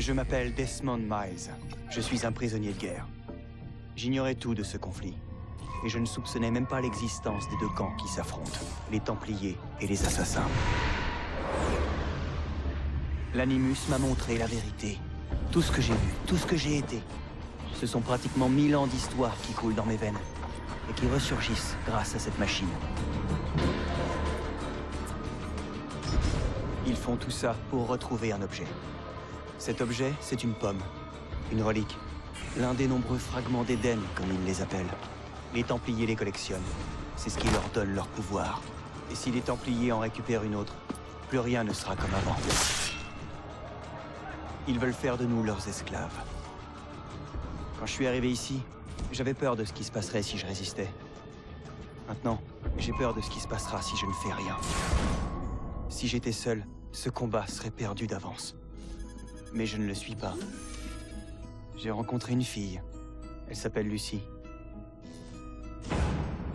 Je m'appelle Desmond Miles. Je suis un prisonnier de guerre. J'ignorais tout de ce conflit. Et je ne soupçonnais même pas l'existence des deux camps qui s'affrontent, les Templiers et les Assassins. L'Animus m'a montré la vérité. Tout ce que j'ai vu, tout ce que j'ai été. Ce sont pratiquement 1000 ans d'histoire qui coulent dans mes veines et qui ressurgissent grâce à cette machine. Ils font tout ça pour retrouver un objet. Cet objet, c'est une pomme, une relique, l'un des nombreux fragments d'Éden, comme ils les appellent. Les Templiers les collectionnent. C'est ce qui leur donne leur pouvoir. Et si les Templiers en récupèrent une autre, plus rien ne sera comme avant. Ils veulent faire de nous leurs esclaves. Quand je suis arrivé ici, j'avais peur de ce qui se passerait si je résistais. Maintenant, j'ai peur de ce qui se passera si je ne fais rien. Si j'étais seul, ce combat serait perdu d'avance. Mais je ne le suis pas. J'ai rencontré une fille. Elle s'appelle Lucie.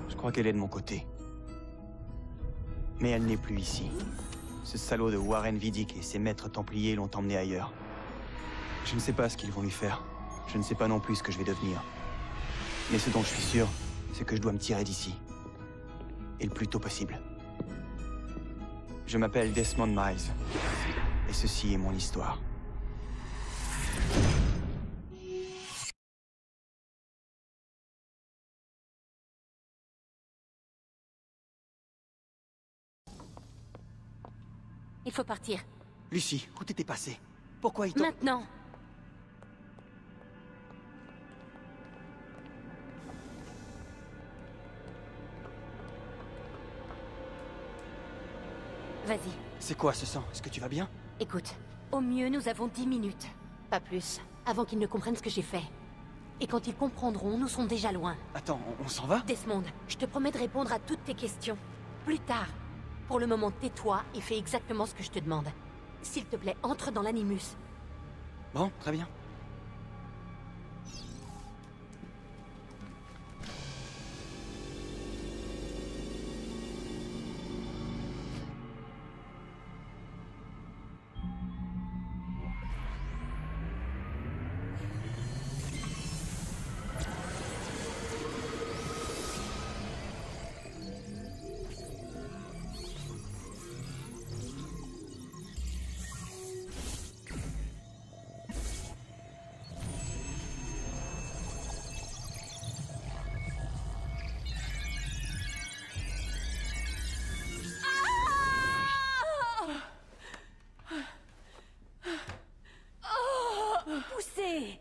Je crois qu'elle est de mon côté. Mais elle n'est plus ici. Ce salaud de Warren Vidic et ses maîtres templiers l'ont emmenée ailleurs. Je ne sais pas ce qu'ils vont lui faire. Je ne sais pas non plus ce que je vais devenir. Mais ce dont je suis sûr, c'est que je dois me tirer d'ici. Et le plus tôt possible. Je m'appelle Desmond Miles. Et ceci est mon histoire. Il faut partir. Lucie, où t'étais passée? Pourquoi ils t'ont... Maintenant. Vas-y. C'est quoi ce sang? Est-ce que tu vas bien? Écoute, au mieux nous avons 10 minutes. Pas plus. Avant qu'ils ne comprennent ce que j'ai fait. Et quand ils comprendront, nous serons déjà loin. Attends, on s'en va? Desmond, je te promets de répondre à toutes tes questions. Plus tard. Pour le moment, tais-toi et fais exactement ce que je te demande. S'il te plaît, entre dans l'Animus. Bon, très bien. Poussez!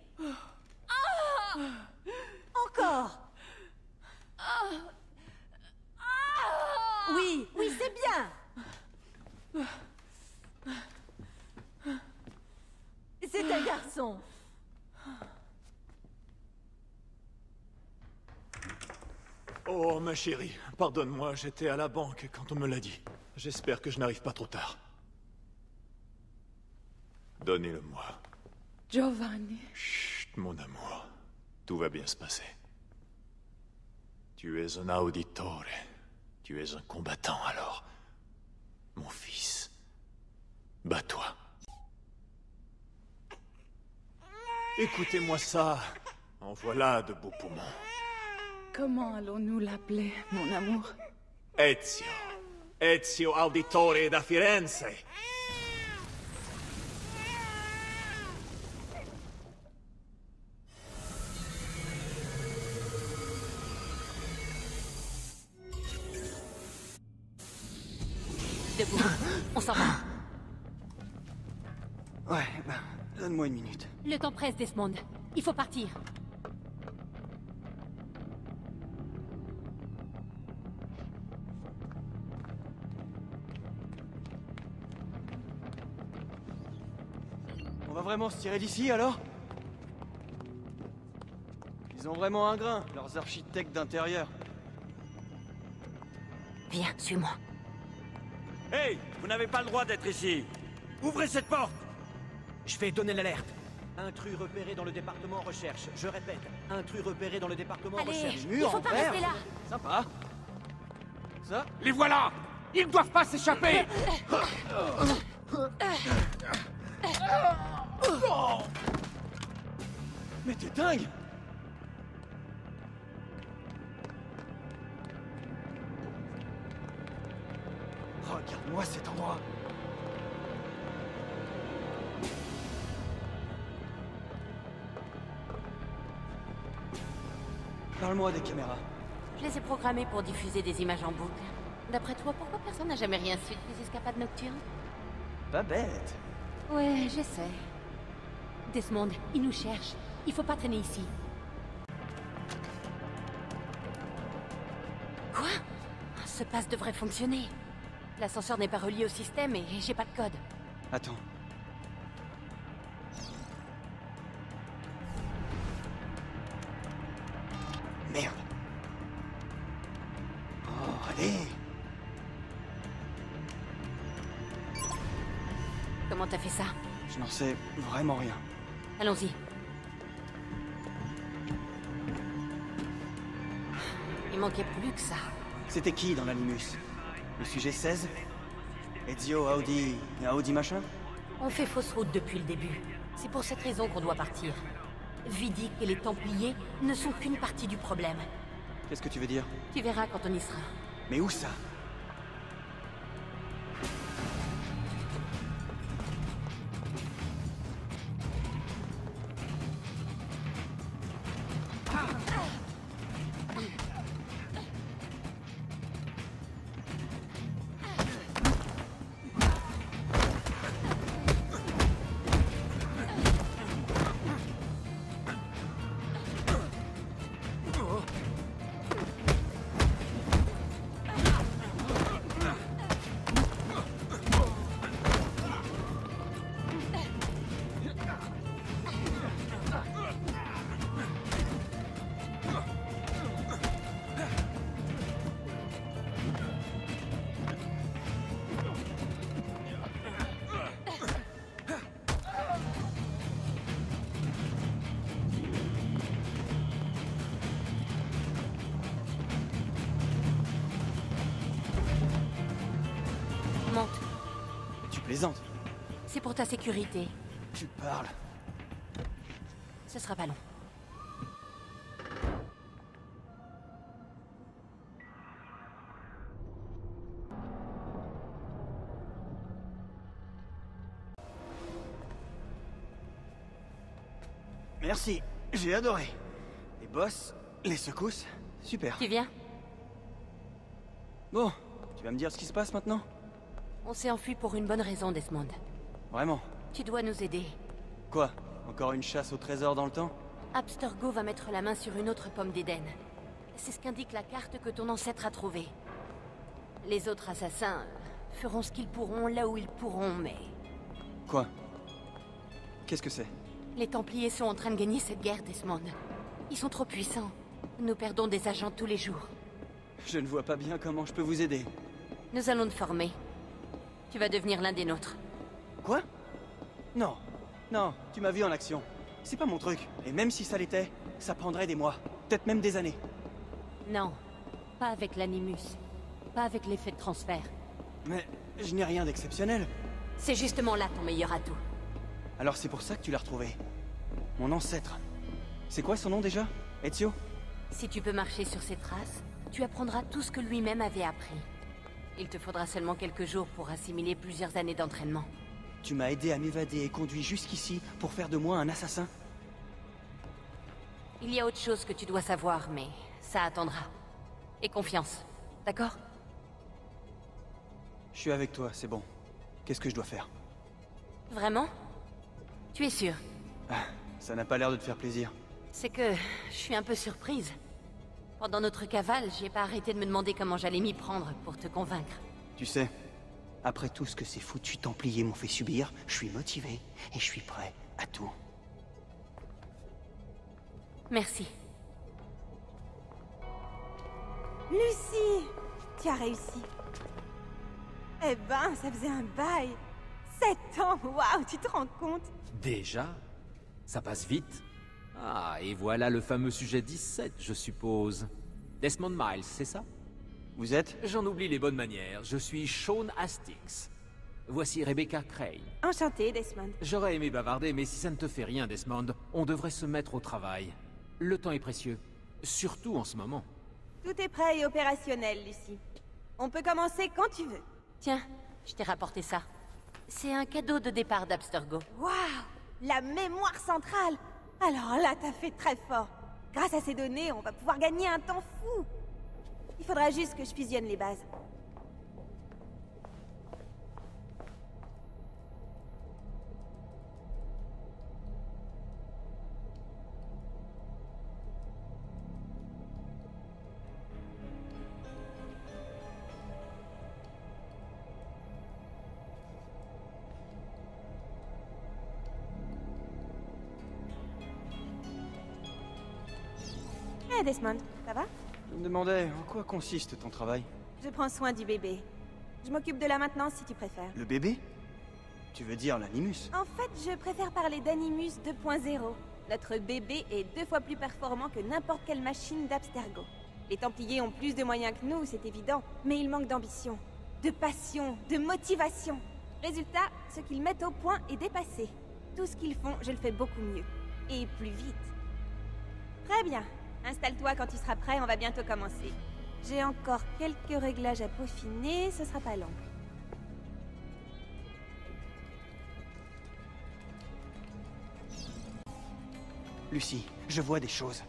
Encore! Oui, oui, c'est bien! C'est un garçon. Oh, ma chérie, pardonne-moi, j'étais à la banque quand on me l'a dit. J'espère que je n'arrive pas trop tard. Donnez-le-moi. Giovanni. Chut, mon amour. Tout va bien se passer. Tu es un auditore. Tu es un combattant, alors. Mon fils. Bats-toi. Écoutez-moi ça. En voilà de beaux poumons. Comment allons-nous l'appeler, mon amour? Ezio. Ezio Auditore da Firenze. Debout. On s'en va. Ouais, donne-moi une minute. Le temps presse, Desmond. Il faut partir. On va vraiment se tirer d'ici, alors? Ils ont vraiment un grain, leurs architectes d'intérieur. Viens, suis-moi. Hey, vous n'avez pas le droit d'être ici. Ouvrez cette porte. Je vais donner l'alerte. Intrus repéré dans le département recherche. Je répète, intrus repéré dans le département Allez, recherche. il faut pas rester là. Sympa. Ça? Les voilà. Ils ne doivent pas s'échapper. Mais t'es dingue! Regarde-moi cet endroit! Parle-moi des caméras. Je les ai programmées pour diffuser des images en boucle. D'après toi, pourquoi personne n'a jamais rien su de tes escapades nocturnes? Pas bête. Ouais, j'essaie. Desmond, ils nous cherchent. Il faut pas traîner ici. Quoi? Ce pass devrait fonctionner. L'ascenseur n'est pas relié au système et j'ai pas de code. Attends. Merde. Oh, allez! Comment t'as fait ça? Je n'en sais vraiment rien. Allons-y. Il manquait plus que ça. C'était qui dans l'animus? Le sujet 16? Ezio, Audi et Audi machin? On fait fausse route depuis le début. C'est pour cette raison qu'on doit partir. Vidic et les Templiers ne sont qu'une partie du problème. Qu'est-ce que tu veux dire? Tu verras quand on y sera. Mais où ça? Monte. Tu plaisantes? C'est pour ta sécurité. Tu parles. Ce sera pas long. Merci, j'ai adoré. Les boss, les secousses, super. Tu viens? Bon, tu vas me dire ce qui se passe maintenant? On s'est enfui pour une bonne raison, Desmond. Vraiment? Tu dois nous aider. Quoi? Encore une chasse au trésor dans le temps? Abstergo va mettre la main sur une autre pomme d'Éden. C'est ce qu'indique la carte que ton ancêtre a trouvée. Les autres assassins feront ce qu'ils pourront là où ils pourront, mais... Quoi? Qu'est-ce que c'est? Les Templiers sont en train de gagner cette guerre, Desmond. Ils sont trop puissants. Nous perdons des agents tous les jours. Je ne vois pas bien comment je peux vous aider. Nous allons te former. Tu vas devenir l'un des nôtres. Quoi? Non. Non, tu m'as vu en action. C'est pas mon truc. Et même si ça l'était, ça prendrait des mois. Peut-être même des années. Non, pas avec l'Animus. Pas avec l'effet de transfert. Mais je n'ai rien d'exceptionnel. C'est justement là ton meilleur atout. Alors c'est pour ça que tu l'as retrouvé. Mon ancêtre. C'est quoi son nom déjà? Ezio? Si tu peux marcher sur ses traces, tu apprendras tout ce que lui-même avait appris. Il te faudra seulement quelques jours pour assimiler plusieurs années d'entraînement. Tu m'as aidé à m'évader et conduit jusqu'ici pour faire de moi un assassin? Il y a autre chose que tu dois savoir, mais ça attendra. Et confiance, d'accord? Je suis avec toi, c'est bon. Qu'est-ce que je dois faire? Vraiment? Tu es sûr? Ah, ça n'a pas l'air de te faire plaisir. C'est que je suis un peu surprise. Pendant notre cavale, j'ai pas arrêté de me demander comment j'allais m'y prendre pour te convaincre. Tu sais, après tout ce que ces foutus Templiers m'ont fait subir, je suis motivé et je suis prêt à tout. Merci. Lucie, tu as réussi. Eh ben, ça faisait un bail. 7 ans, waouh, tu te rends compte? Déjà? Ça passe vite. Ah, et voilà le fameux sujet 17, je suppose. Desmond Miles, c'est ça? Vous êtes? J'en oublie les bonnes manières. Je suis Sean Hastings. Voici Rebecca Crane. Enchantée, Desmond. J'aurais aimé bavarder, mais si ça ne te fait rien, Desmond, on devrait se mettre au travail. Le temps est précieux. Surtout en ce moment. Tout est prêt et opérationnel, Lucie. On peut commencer quand tu veux. Tiens, je t'ai rapporté ça. C'est un cadeau de départ d'Abstergo. Waouh! La mémoire centrale! Alors là, t'as fait très fort. Grâce à ces données, on va pouvoir gagner un temps fou. Il faudra juste que je fusionne les bases. Hey Desmond, ça va? Je me demandais en quoi consiste ton travail. Je prends soin du bébé. Je m'occupe de la maintenance si tu préfères. Le bébé? Tu veux dire l'Animus? En fait, je préfère parler d'Animus 2.0. Notre bébé est 2 fois plus performant que n'importe quelle machine d'Abstergo. Les Templiers ont plus de moyens que nous, c'est évident, mais ils manquent d'ambition, de passion, de motivation. Résultat, ce qu'ils mettent au point est dépassé. Tout ce qu'ils font, je le fais beaucoup mieux. Et plus vite. Très bien. Installe-toi quand tu seras prêt, on va bientôt commencer. J'ai encore quelques réglages à peaufiner, ce sera pas long. Lucie, je vois des choses.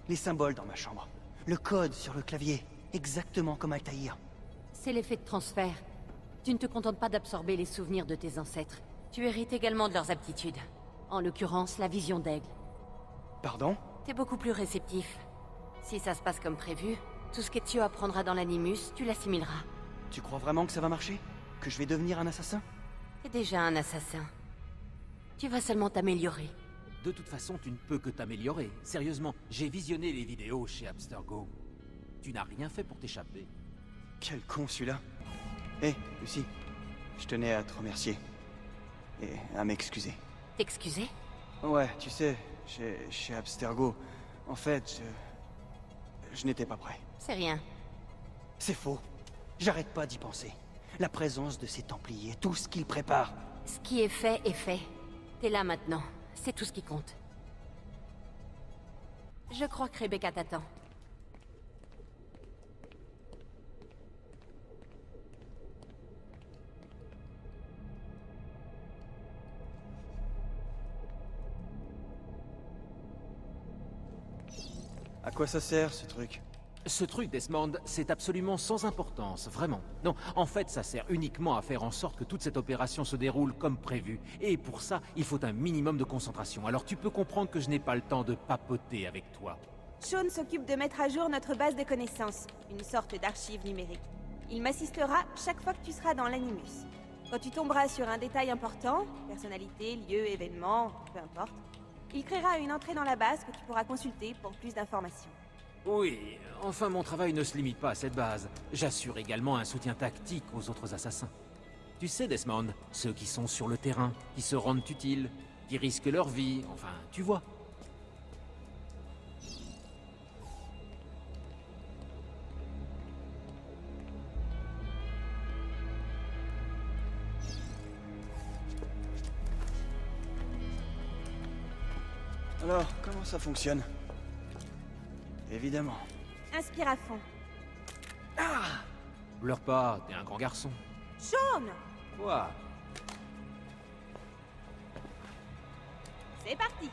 Les symboles dans ma chambre. Le code sur le clavier. Exactement comme Altaïr. C'est l'effet de transfert. Tu ne te contentes pas d'absorber les souvenirs de tes ancêtres. Tu hérites également de leurs aptitudes. En l'occurrence, la vision d'aigle. Pardon? T'es beaucoup plus réceptif. Si ça se passe comme prévu, tout ce qu'Ezio apprendra dans l'Animus, tu l'assimileras. Tu crois vraiment que ça va marcher? Que je vais devenir un assassin? T'es déjà un assassin. Tu vas seulement t'améliorer. De toute façon, tu ne peux que t'améliorer. Sérieusement, j'ai visionné les vidéos chez Abstergo. Tu n'as rien fait pour t'échapper. Quel con celui-là. Hé, Lucie, je tenais à te remercier. Et à m'excuser. T'excuser? Ouais, tu sais, chez Abstergo, en fait, je n'étais pas prêt. C'est rien. C'est faux. J'arrête pas d'y penser. La présence de ces Templiers, tout ce qu'ils préparent. Ce qui est fait est fait. T'es là maintenant. C'est tout ce qui compte. Je crois que Rebecca t'attend. À quoi ça sert, ce truc? Ce truc, Desmond, c'est absolument sans importance, vraiment. Non, en fait, ça sert uniquement à faire en sorte que toute cette opération se déroule comme prévu. Et pour ça, il faut un minimum de concentration. Alors tu peux comprendre que je n'ai pas le temps de papoter avec toi. Sean s'occupe de mettre à jour notre base de connaissances, une sorte d'archive numérique. Il m'assistera chaque fois que tu seras dans l'Animus. Quand tu tomberas sur un détail important, personnalité, lieu, événement, peu importe, il créera une entrée dans la base que tu pourras consulter pour plus d'informations. Oui, enfin mon travail ne se limite pas à cette base. J'assure également un soutien tactique aux autres assassins. Tu sais, Desmond, ceux qui sont sur le terrain, qui se rendent utiles, qui risquent leur vie, enfin, tu vois. Alors, comment ça fonctionne? Évidemment. Inspire à fond. Pleure pas, t'es un grand garçon. Sean! Quoi? C'est parti!